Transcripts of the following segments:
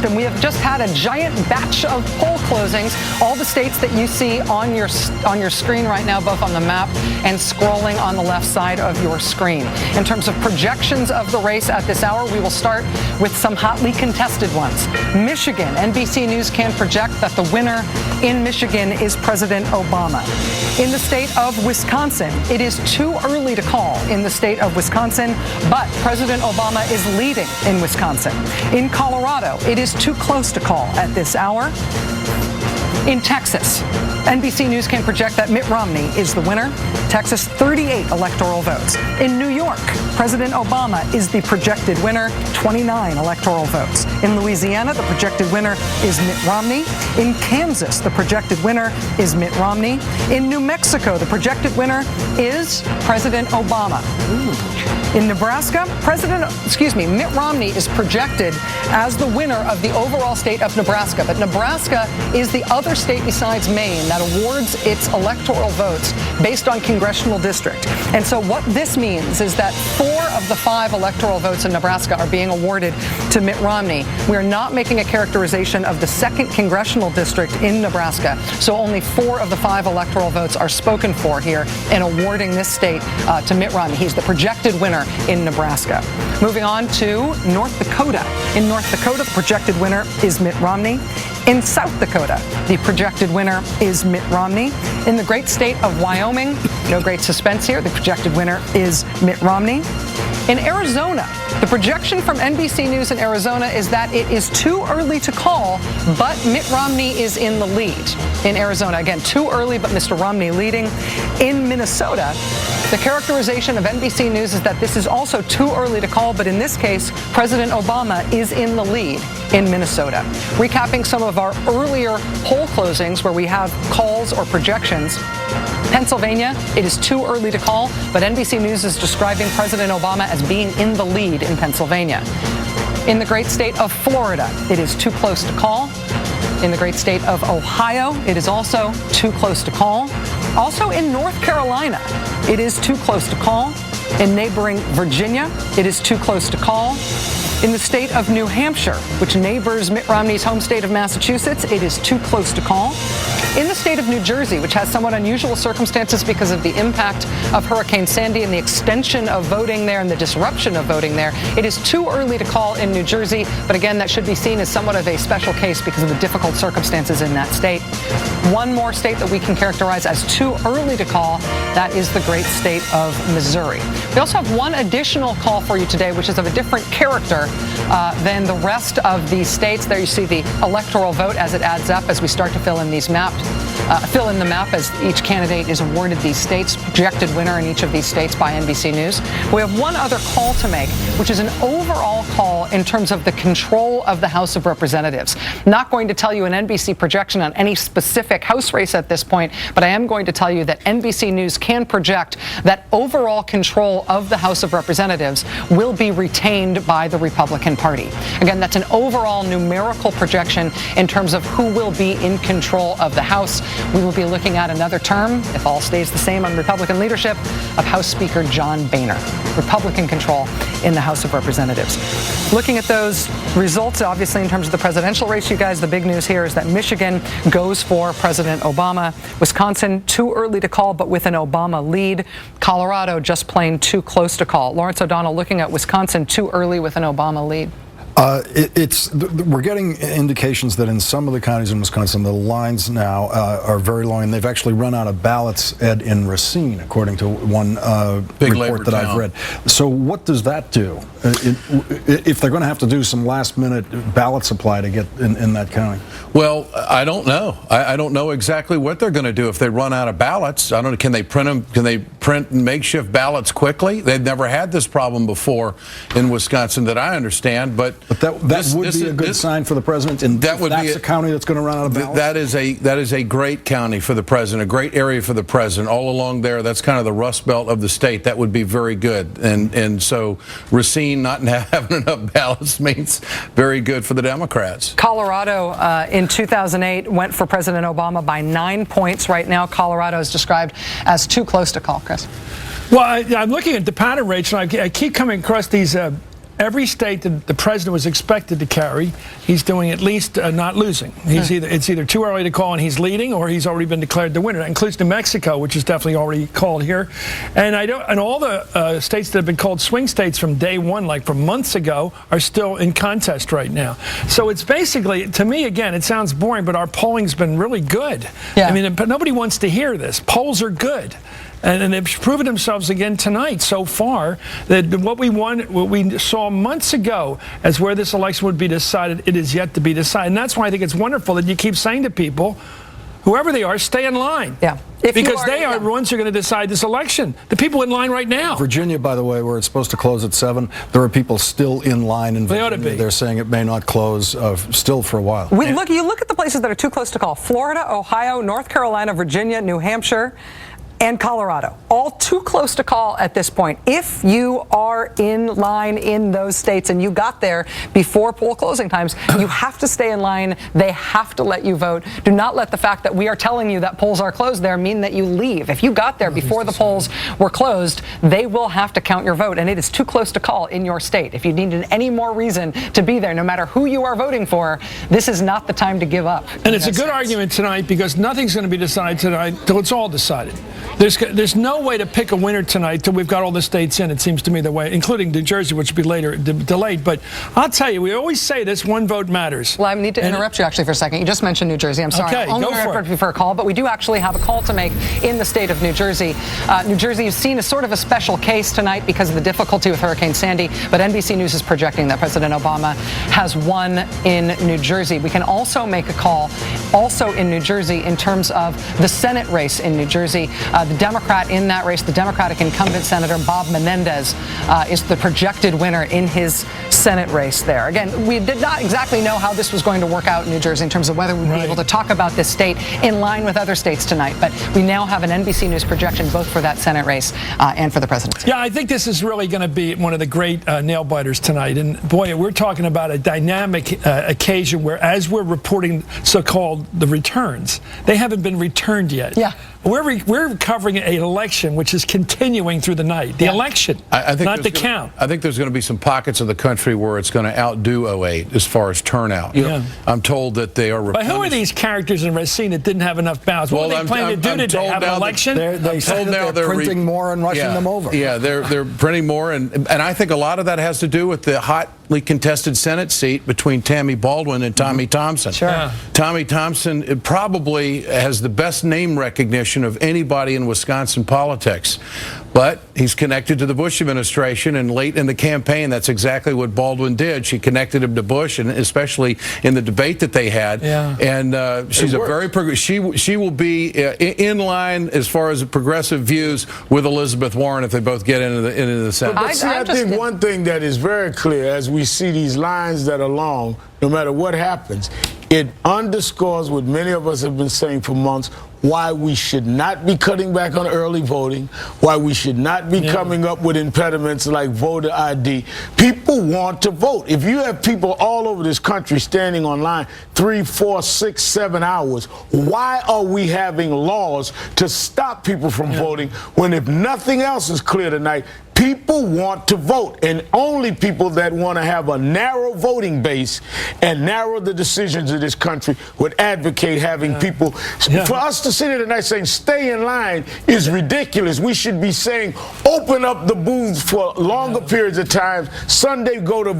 and we have just had a giant batch of poll closings. All the states that you see on your screen right now, both on the map and scrolling on the left side of your screen. In terms of projections of the race at this hour, we will start with some hotly contested ones. Michigan, NBC News can project that the winner in Michigan is President Obama. In the state of Wisconsin, it is too early to call in the state of Wisconsin, but President Obama is leading in Wisconsin. In Colorado, it is too close to call at this hour. In Texas, NBC News can project that Mitt Romney is the winner. Texas, 38 electoral votes. In New York, President Obama is the projected winner, 29 electoral votes. In Louisiana, the projected winner is Mitt Romney. In Kansas, the projected winner is Mitt Romney. In New Mexico, the projected winner is President Obama. In Nebraska, Mitt Romney is projected as the winner of the overall state of Nebraska. But Nebraska is the other state besides Maine that awards its electoral votes based on congressional district. And so what this means is that 4 of the 5 electoral votes in Nebraska are being awarded to Mitt Romney. We are not making a characterization of the 2nd congressional district in Nebraska. So only 4 of the 5 electoral votes are spoken for here in awarding this state to Mitt Romney. He's the projected winner in Nebraska. Moving on to North Dakota. In North Dakota, the projected winner is Mitt Romney. In South Dakota, the projected winner is Mitt Romney. In the great state of Wyoming, no great suspense here, the projected winner is Mitt Romney. In Arizona, the projection from NBC News in Arizona is that it is too early to call, but Mitt Romney is in the lead in Arizona. Again, too early, but Mr. Romney leading. In Minnesota, the characterization of NBC News is that this is also too early to call, but in this case, President Obama is in the lead in Minnesota. Recapping some of our earlier poll closings where we have calls or projections. Pennsylvania, it is too early to call, but NBC News is describing President Obama as being in the lead in Pennsylvania. In the great state of Florida, it is too close to call. In the great state of Ohio, it is also too close to call. Also in North Carolina, it is too close to call. In neighboring Virginia, it is too close to call. In the state of New Hampshire, which neighbors Mitt Romney's home state of Massachusetts, it is too close to call. In the state of New Jersey, which has somewhat unusual circumstances because of the impact of Hurricane Sandy and the extension of voting there and the disruption of voting there, it is too early to call in New Jersey. But again, that should be seen as somewhat of a special case because of the difficult circumstances in that state. One more state that we can characterize as too early to call, that is the great state of Missouri. We also have one additional call for you today, which is of a different character than the rest of these states. There you see the electoral vote as it adds up as we start to fill in these maps. Fill in the map as each candidate is awarded these states, projected winner in each of these states by NBC News. We have one other call to make, which is an overall call in terms of the control of the House of Representatives. Not going to tell you an NBC projection on any specific House race at this point, but I am going to tell you that NBC News can project that overall control of the House of Representatives will be retained by the Republican Party. Again, that's an overall numerical projection in terms of who will be in control of the House. We will be looking at another term, if all stays the same on Republican leadership, of House Speaker John Boehner. Republican control in the House of Representatives. Looking at those results, obviously in terms of the presidential race, you guys, the big news here is that Michigan goes for President Obama. Wisconsin, too early to call, but with an Obama lead. Colorado, just plain too close to call. Lawrence O'Donnell looking at Wisconsin too early with an Obama lead. We're getting indications that in some of the counties in Wisconsin, the lines now are very long, and they've actually run out of ballots, Ed, in Racine, according to one report that I've read. So what does that do? If they're going to have to do some last-minute ballot supply to get in that county? Well, I don't know. I don't know exactly what they're going to do if they run out of ballots. I don't know. Can they print them? Can they print makeshift ballots quickly? They've never had this problem before in Wisconsin that I understand, but that would be a good sign for the president, and that's a county that's going to run out of ballots. That is a great county for the president, a great area for the president. All along there, that's kind of the Rust Belt of the state. That would be very good. And so Racine not having enough ballots means very good for the Democrats. Colorado in 2008 went for President Obama by 9 points. Right now, Colorado is described as too close to call. Chris? Well, I'm looking at the pattern, Rachel. I keep coming across these every state that the president was expected to carry, he's doing at least not losing. It's either too early to call and he's leading, or he's already been declared the winner. That includes New Mexico, which is definitely already called here, and all the states that have been called swing states from day one, like from months ago, are still in contest right now. So it's basically, to me, again, it sounds boring, but our polling's been really good. Yeah. I mean, but nobody wants to hear this. Polls are good. And they've proven themselves again tonight so far that what we saw months ago as where this election would be decided, it is yet to be decided. And that's why I think it's wonderful that you keep saying to people, whoever they are, stay in line. Yeah. Because they are the ones who are going to decide this election. The people in line right now. Virginia, by the way, where it's supposed to close at 7, there are people still in line in Virginia. They ought to be. They're saying it may not close still for a while. You look at the places that are too close to call: Florida, Ohio, North Carolina, Virginia, New Hampshire, and Colorado, all too close to call at this point. If you are in line in those states and you got there before poll closing times, you have to stay in line. They have to let you vote. Do not let the fact that we are telling you that polls are closed there mean that you leave. If you got there before the polls were closed, they will have to count your vote, and it is too close to call in your state. If you needed any more reason to be there, no matter who you are voting for, this is not the time to give up. And it's a good argument tonight, because nothing's going to be decided tonight till it's all decided. There's no way to pick a winner tonight till we've got all the states in, it seems to me, the way, including New Jersey, which will be later delayed. But I'll tell you, we always say this: one vote matters. Well, I need to interrupt you actually for a second. You just mentioned New Jersey. I'm sorry. Okay, I'll only go for interrupt it. you for a call, but we do actually have a call to make in the state of New Jersey. New Jersey is seen as sort of a special case tonight because of the difficulty with Hurricane Sandy, but NBC News is projecting that President Obama has won in New Jersey. We can also make a call also in New Jersey in terms of the Senate race in New Jersey. The Democrat in that race, the Democratic incumbent Senator Bob Menendez, is the projected winner in his Senate race there. Again, we did not exactly know how this was going to work out in New Jersey in terms of whether we'd be able to talk about this state in line with other states tonight, but we now have an NBC News projection both for that Senate race and for the presidency. Yeah, I think this is really going to be one of the great nail-biters tonight. And boy, we're talking about a dynamic occasion where, as we're reporting so-called the returns, they haven't been returned yet. Yeah. We're covering an election which is continuing through the night. The election, I think not the count. I think there's going to be some pockets of the country where it's going to outdo 08 as far as turnout. Yeah. I'm told that they are. But who are these characters in Racine that didn't have enough ballots? What are they planning to do today? Have an election? They say that they're printing more and rushing them over. Yeah, they're printing more, and I think a lot of that has to do with the hotly contested Senate seat between Tammy Baldwin and Tommy Thompson. Sure. Yeah. Tommy Thompson probably has the best name recognition of anybody in Wisconsin politics. But he's connected to the Bush administration, and late in the campaign, that's exactly what Baldwin did. She connected him to Bush, and especially in the debate that they had. Yeah. And she's a very she will be in line as far as progressive views with Elizabeth Warren if they both get into the Senate. But see, I think one thing that is very clear as we see these lines that are long, no matter what happens, it underscores what many of us have been saying for months: why we should not be cutting back on early voting, why we should not be coming up with impediments like voter ID. People want to vote. If you have people all over this country standing online 3, 4, 6, 7 hours, why are we having laws to stop people from voting when, if nothing else is clear tonight, people want to vote, and only people that want to have a narrow voting base and narrow the decisions of this country would advocate having people. For us to sit here tonight saying stay in line is ridiculous. We should be saying open up the booths for longer periods of time. Sunday go to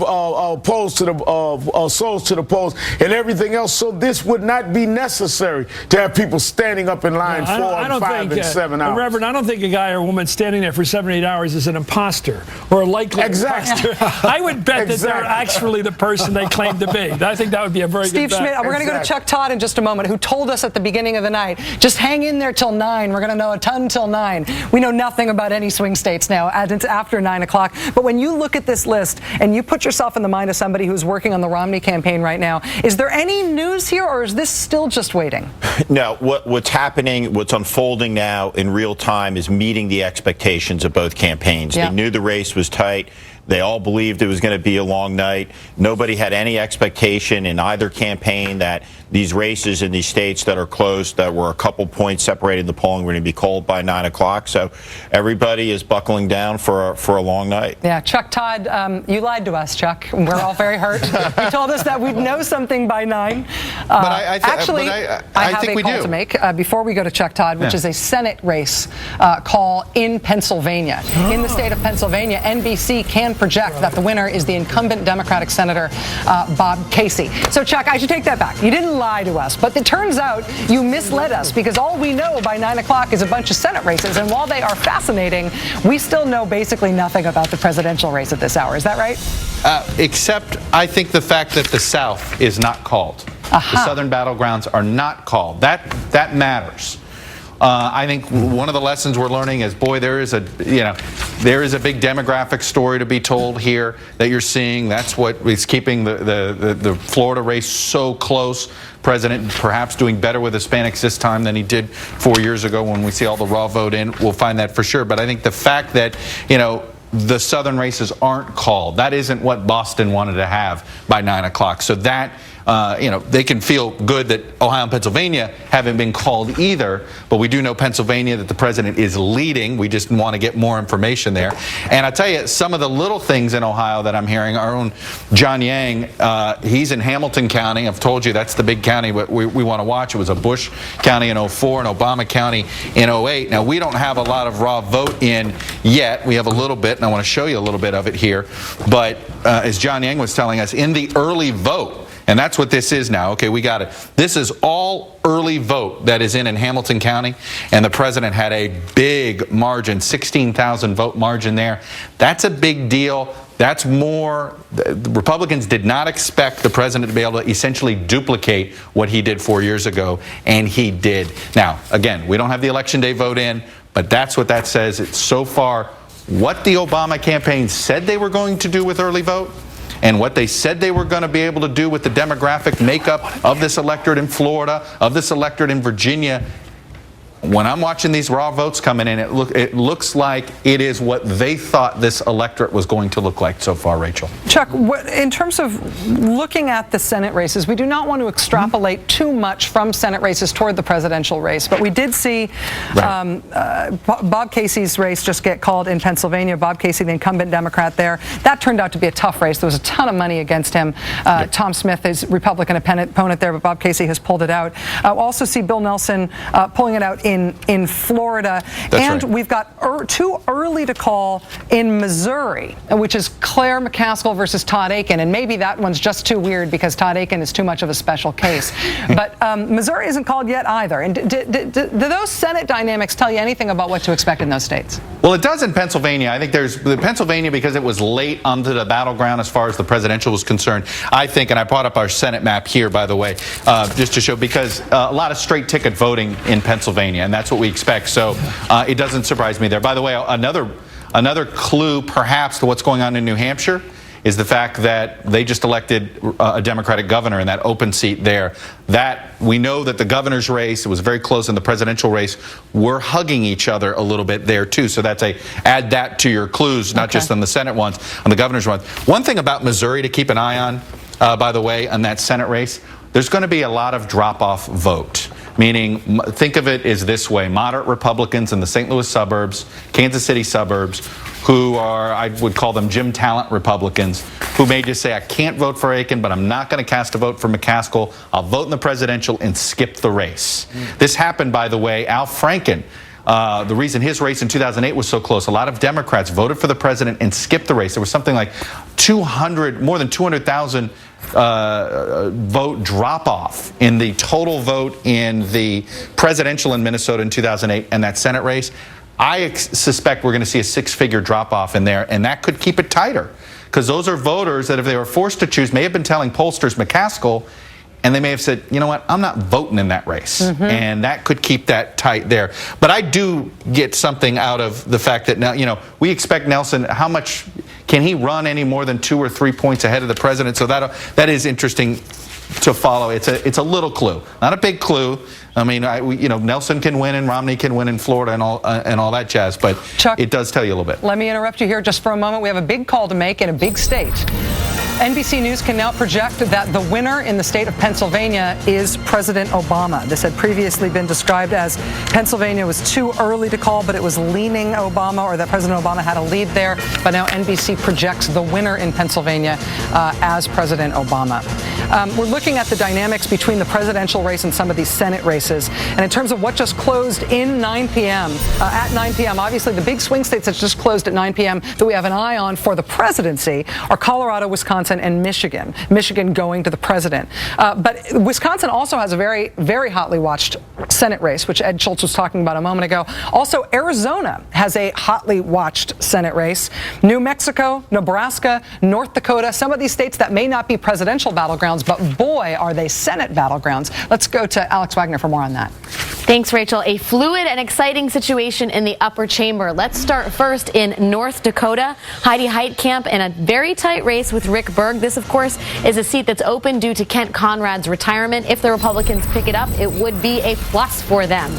polls to the souls to the polls and everything else. So this would not be necessary to have people standing up in line 4 and 5 and 7 hours. Reverend, I don't think a guy or woman standing there for 7 or 8 hours is an imposter or a likely imposter. I would bet that they're actually the person they claim to be. I think that would be a very Steve good bet. Schmidt, we're going to go to Chuck Todd in just a moment, who told us at the beginning of the night, just hang in there till 9. We're going to know a ton till 9. We know nothing about any swing states now, and it's after 9 o'clock. But when you look at this list and you put yourself in the mind of somebody who's working on the Romney campaign right now, is there any news here, or is this still just waiting? No, what's happening, what's unfolding now in real time is meeting the expectations of both campaigns. They knew the race was tight. They all believed it was going to be a long night. Nobody had any expectation in either campaign that these races in these states that are closed, that were a couple points separating the polling, were going to be called by 9 o'clock. So everybody is buckling down for a long night. Yeah, Chuck Todd, you lied to us, Chuck. We're all very hurt. You told us that we'd know something by 9. I have think a we call do. to make before we go to Chuck Todd, which is a Senate race call in Pennsylvania. In the state of Pennsylvania, NBC can project that the winner is the incumbent Democratic Senator Bob Casey. So, Chuck, I should take that back. You didn't lie to us, but it turns out you misled us, because all we know by 9 o'clock is a bunch of Senate races, and while they are fascinating, we still know basically nothing about the presidential race at this hour. Is that right? Except, I think, the fact that the South is not called. The Southern battlegrounds are not called. That matters. I think one of the lessons we're learning is, boy, there is a big demographic story to be told here that you're seeing. That's what is keeping the Florida race so close. President perhaps doing better with Hispanics this time than he did 4 years ago. When we see all the raw vote in, we'll find that for sure. But I think the fact that, the Southern races aren't called, that isn't what Boston wanted to have by 9 o'clock. So that, they can feel good that Ohio and Pennsylvania haven't been called either, but we do know Pennsylvania that the president is leading. We just want to get more information there. And I tell you, some of the little things in Ohio that I'm hearing, our own John Yang, he's in Hamilton County. I've told you that's the big county we want to watch. It was a Bush County in 04 and Obama County in 08. Now, we don't have a lot of raw vote in yet. We have a little bit, and I want to show you a little bit of it here. But as John Yang was telling us, in the early vote, and that's what this is now. Okay, we got it. This is all early vote that is in Hamilton County, and the president had a big margin, 16,000 vote margin there. That's a big deal. That's more. The Republicans did not expect the president to be able to essentially duplicate what he did 4 years ago, and he did. Now, again, we don't have the election day vote in, but that's what that says. It's so far what the Obama campaign said they were going to do with early vote, and what they said they were going to be able to do with the demographic makeup of this electorate in Florida, of this electorate in Virginia. When I'm watching these raw votes coming in, it looks like it is what they thought this electorate was going to look like so far, Rachel. Chuck, in terms of looking at the Senate races, we do not want to extrapolate too much from Senate races toward the presidential race, but we did see Bob Casey's race just get called in Pennsylvania. Bob Casey, the incumbent Democrat there. That turned out to be a tough race. There was a ton of money against him. Tom Smith is Republican opponent there, but Bob Casey has pulled it out. Also see Bill Nelson pulling it out in Florida. That's right. We've got too early to call in Missouri, which is Claire McCaskill versus Todd Akin. And maybe that one's just too weird because Todd Akin is too much of a special case. But Missouri isn't called yet either. And do those Senate dynamics tell you anything about what to expect in those states? Well, it does in Pennsylvania. I think there's Pennsylvania, because it was late onto the battleground as far as the presidential was concerned. I think, and I brought up our Senate map here, by the way, just to show, because a lot of straight ticket voting in Pennsylvania, and that's what we expect. So it doesn't surprise me there. By the way, another clue perhaps to what's going on in New Hampshire is the fact that they just elected a Democratic governor in that open seat there. That we know that the governor's race, it was very close in the presidential race, we're hugging each other a little bit there too. So that's add that to your clues, not just on the Senate ones, on the governor's ones. One thing about Missouri to keep an eye on, by the way, on that Senate race, there's going to be a lot of drop-off vote. Meaning, think of it as this way: moderate Republicans in the St. Louis suburbs, Kansas City suburbs, who are, I would call them Jim Talent Republicans, who may just say, I can't vote for Akin, but I'm not going to cast a vote for McCaskill. I'll vote in the presidential and skip the race. This happened, by the way, Al Franken. The reason his race in 2008 was so close, a lot of Democrats voted for the president and skipped the race. There was something like more than 200,000 vote drop-off in the total vote in the presidential in Minnesota in 2008 and that Senate race. I suspect we're going to see a six-figure drop-off in there, and that could keep it tighter, because those are voters that, if they were forced to choose, may have been telling pollsters McCaskill, and they may have said, you know what, I'm not voting in that race. And that could keep that tight there. But I do get something out of the fact that now, we expect Nelson, how much can he run any more than 2 or 3 points ahead of the president? So that is interesting to follow. It's a little clue, not a big clue. I mean, Nelson can win and Romney can win in Florida and all that jazz, but Chuck, it does tell you a little bit. Let me interrupt you here just for a moment. We have a big call to make in a big state. NBC News can now project that the winner in the state of Pennsylvania is President Obama. This had previously been described as Pennsylvania was too early to call, but it was leaning Obama, or that President Obama had a lead there. But now NBC projects the winner in Pennsylvania as President Obama. We're looking at the dynamics between the presidential race and some of these Senate races. And in terms of what just closed in 9 p.m., at 9 p.m., obviously the big swing states that just closed at 9 p.m. that we have an eye on for the presidency are Colorado, Wisconsin, and Michigan. Michigan going to the president. But Wisconsin also has a very, very hotly watched Senate race, which Ed Schultz was talking about a moment ago. Also, Arizona has a hotly watched Senate race. New Mexico, Nebraska, North Dakota, some of these states that may not be presidential battlegrounds, but boy, are they Senate battlegrounds. Let's go to Alex Wagner for more on that. Thanks, Rachel. A fluid and exciting situation in the upper chamber. Let's start first in North Dakota. Heidi Heitkamp in a very tight race with Rick Berg. This, of course, is a seat that's open due to Kent Conrad's retirement. If the Republicans pick it up, it would be a plus for them.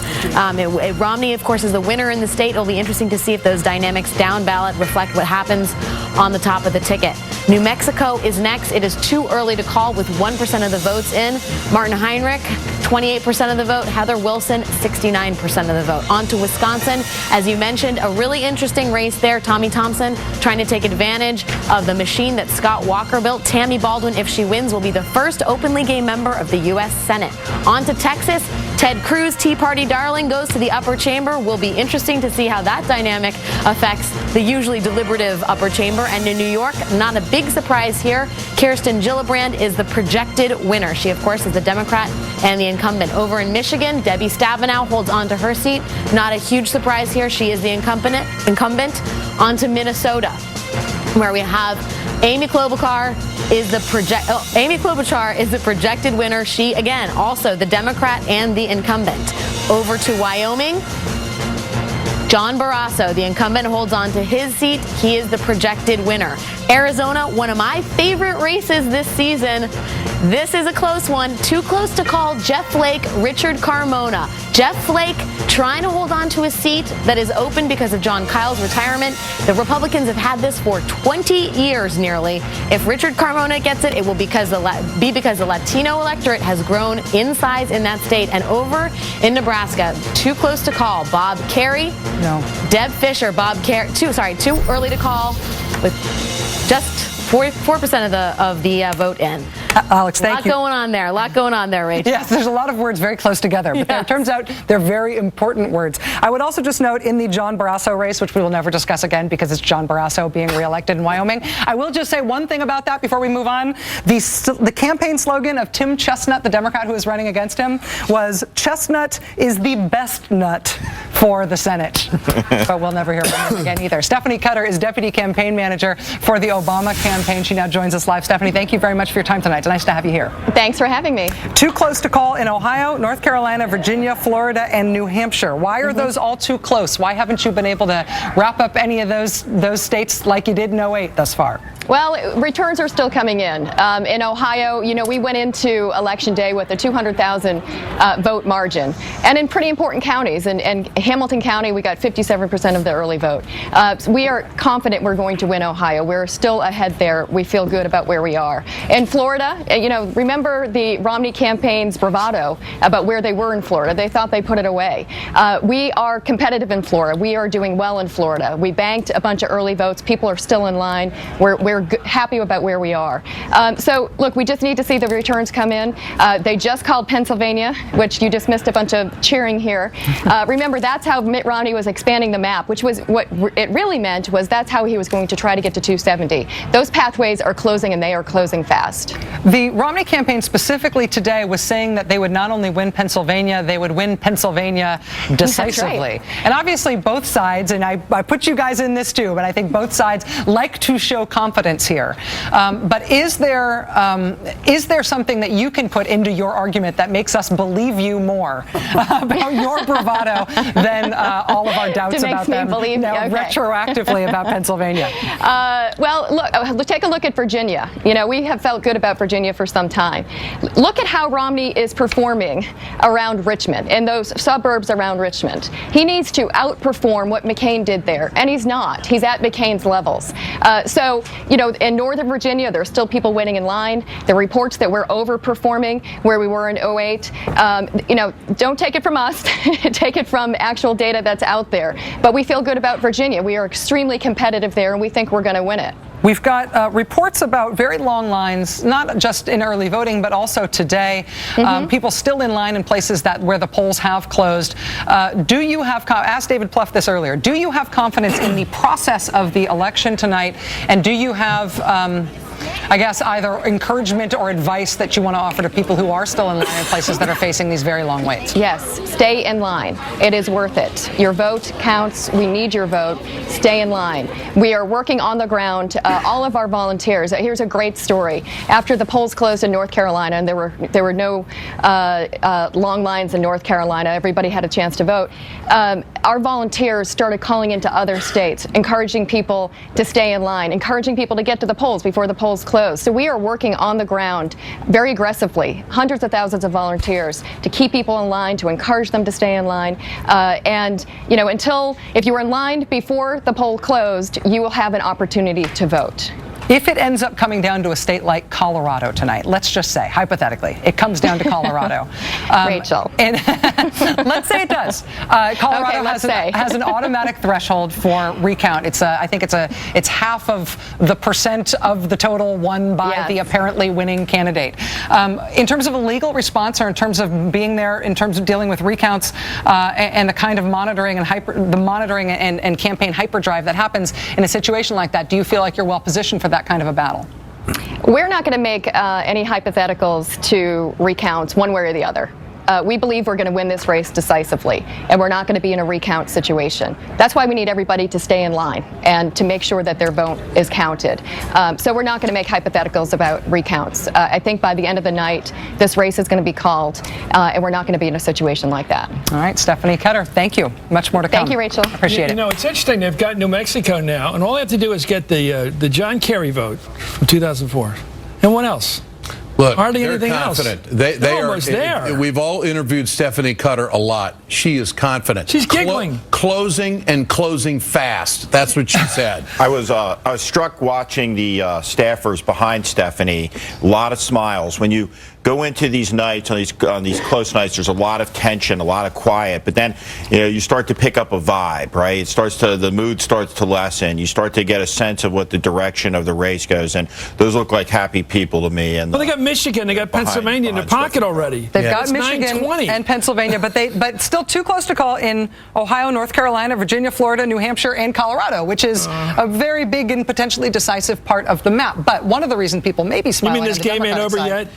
Romney, of course, is the winner in the state. It'll be interesting to see if those dynamics down ballot reflect what happens on the top of the ticket. New Mexico is next. It is too early to call with 1% of the votes in. Martin Heinrich, 28% of the vote. Heather Wilson, 69% of the vote. On to Wisconsin. As you mentioned, a really interesting race there. Tommy Thompson trying to take advantage of the machine that Scott Walker built. Tammy Baldwin, if she wins, will be the first openly gay member of the U.S. Senate. On to Texas. Ted Cruz, Tea Party darling, goes to the upper chamber. Will be interesting to see how that dynamic affects the usually deliberative upper chamber. And in New York, not a big surprise here. Kirsten Gillibrand is the projected winner. She, of course, is the Democrat and the incumbent. Over in Michigan, Debbie Stabenow holds on to her seat. Not a huge surprise here. She is the incumbent. On to Minnesota, where we have Amy Klobuchar is the projected winner. She, again, also the Democrat and the incumbent. Over to Wyoming. John Barrasso, the incumbent, holds on to his seat. He is the projected winner. Arizona, one of my favorite races this season. This is a close one. Too close to call. Jeff Flake, Richard Carmona. Jeff Flake trying to hold on to a seat that is open because of John Kyle's retirement. The Republicans have had this for 20 years nearly. If Richard Carmona gets it, it will be because the Latino electorate has grown in size in that state. And over in Nebraska, too close to call. Bob Kerrey. No. Deb Fischer. Bob Kerrey. Too early to call with just 4% of the vote in. Alex, thank you. A lot going on there, Rachel. Yes, there's a lot of words very close together, but it turns out they're very important words. I would also just note in the John Barrasso race, which we will never discuss again because it's John Barrasso being reelected in Wyoming, I will just say one thing about that before we move on. The campaign slogan of Tim Chestnut, the Democrat who is running against him, was "Chestnut is the best nut for the Senate." But we'll never hear from him again either. Stephanie Cutter is Deputy Campaign Manager for the Obama campaign. She now joins us live. Stephanie, thank you very much for your time tonight. It's nice to have you here. Thanks for having me. Too close to call in Ohio, North Carolina, Virginia, Florida, and New Hampshire. Why are those all too close? Why haven't you been able to wrap up any of those states like you did in 08 thus far? Well, returns are still coming in. In Ohio, we went into Election Day with a 200,000 vote margin. And in pretty important counties, and Hamilton County, we got 57% of the early vote. So we are confident we're going to win Ohio. We're still ahead there. We feel good about where we are. In Florida, remember the Romney campaign's bravado about where they were in Florida. They thought they put it away. We are competitive in Florida. We are doing well in Florida. We banked a bunch of early votes. People are still in line. We're happy about where we are. So, look, we just need to see the returns come in. They just called Pennsylvania, which you just missed a bunch of cheering here. Remember, that's how Mitt Romney was expanding the map, which was what it really meant was that's how he was going to try to get to 270. Those pathways are closing, and they are closing fast. The Romney campaign specifically today was saying that they would not only win Pennsylvania, they would win Pennsylvania decisively. Right. And obviously both sides, and I put you guys in this too, but I think both sides like to show confidence confidence here. But is there something that you can put into your argument that makes us believe you more about your bravado than all of our doubts about them retroactively about Pennsylvania? Well, look, take a look at Virginia. You know, we have felt good about Virginia for some time. Look at how Romney is performing around Richmond, in those suburbs around Richmond. He needs to outperform what McCain did there, and he's not. He's at McCain's levels. So, you know, in Northern Virginia, there are still people waiting in line. The reports that we're overperforming where we were in 08, you know, don't take it from us. Take it from actual data that's out there. But we feel good about Virginia. We are extremely competitive there, and we think we're going to win it. We've got reports about very long lines, not just in early voting, but also today. People still in line in places where the polls have closed. Do you have, asked David Plouffe this earlier, do you have confidence in the process of the election tonight? And do you have, I guess, either encouragement or advice that you want to offer to people who are still in line in places that are facing these very long waits? Yes, stay in line. It is worth it. Your vote counts. We need your vote. Stay in line. We are working on the ground. All of our volunteers. Here's a great story. After the polls closed in North Carolina, and there were no long lines in North Carolina, everybody had a chance to vote. Our volunteers started calling into other states, encouraging people to stay in line, encouraging people to get to the polls before the polls closed. So we are working on the ground very aggressively, hundreds of thousands of volunteers to keep people in line, to encourage them to stay in line. And, you know, if you were in line before the poll closed, you will have an opportunity to vote. If it ends up coming down to a state like Colorado tonight, let's just say, hypothetically, it comes down to Colorado. Rachel. And let's say it does. Colorado has an automatic threshold for recount. I think it's half of the percent of the total won by the apparently winning candidate. In terms of a legal response, or in terms of being there, in terms of dealing with recounts and the kind of monitoring and campaign hyperdrive that happens in a situation like that, do you feel like you're well positioned for that kind of a battle? We're not going to make any hypotheticals to recounts one way or the other. We believe we're going to win this race decisively, and we're not going to be in a recount situation. That's why we need everybody to stay in line and to make sure that their vote is counted. So we're not going to make hypotheticals about recounts. I think by the end of the night, this race is going to be called, and we're not going to be in a situation like that. All right, Stephanie Ketter, thank you. Much more to come. Thank you, Rachel. Appreciate it. You know, it's interesting. They've got New Mexico now, and all they have to do is get the John Kerry vote from 2004. And what else? Look, hardly they're anything confident. else. They are almost there. We've all interviewed Stephanie Cutter a lot. She is confident. She's giggling. Closing and closing fast. That's what she said. I was struck watching the staffers behind Stephanie. A lot of smiles. When you go into these nights, on these close nights, there's a lot of tension, a lot of quiet. But then, you know, you start to pick up a vibe, right? The mood starts to lessen. You start to get a sense of what the direction of the race goes, and those look like happy people to me. And well, they got Michigan, they got Pennsylvania in their pocket already. They've got Michigan 920. and Pennsylvania, but still too close to call in Ohio, North Carolina, Virginia, Florida, New Hampshire, and Colorado, which is a very big and potentially decisive part of the map. But one of the reasons people may be smiling. You mean this game ain't over yet?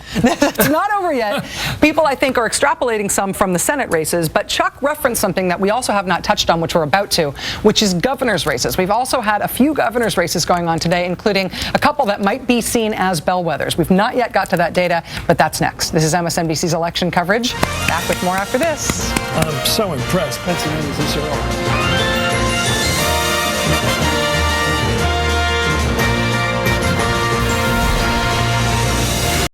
It's not over yet. People, I think, are extrapolating some from the Senate races, but Chuck referenced something that we also have not touched on, which we're about to, which is governor's races. We've also had a few governor's races going on today, including a couple that might be seen as bellwethers. We've not yet got to that data, but that's next. This is MSNBC's election coverage. Back with more after this. I'm so impressed. Pennsylvania's this early.